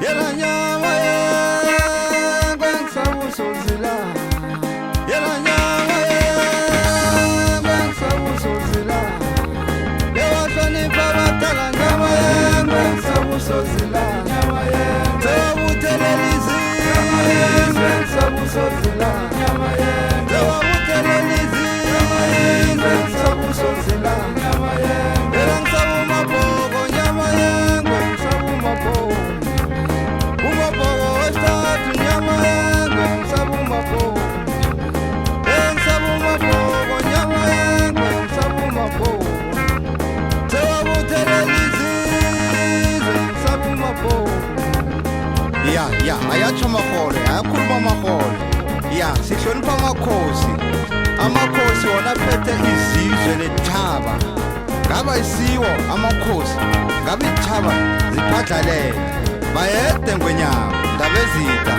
Yela nyama ye kwenza usozila. Yela nyama ye kwenza usozila. Lewa hlonipha abadala nyama ye kwenza usozila. Nyama ye tewabuthelelisi kwenza usozila. Nyama ye tewabuthelelisi kwenza usozila. Nyama ye yela ngisaba umabhoko nyama ye ngisaba umabhoko. Umabhoko wesithathu nyama yengu ngisaba umabhoko. Ngisaba umabhoko nyama yengu ngisaba umabhoko. Sewabuthelelisi ngisaba umabhoko. Ya ayatsho amaholo ayakhuluma amaholo. Ya sihlonipha amakhosi. Amakhosi wona aphethe izizwe lethaba. Ngaba isiwo amakhosi ngabe ithaba ziphadlalele bayede ngwenyama ndabezitha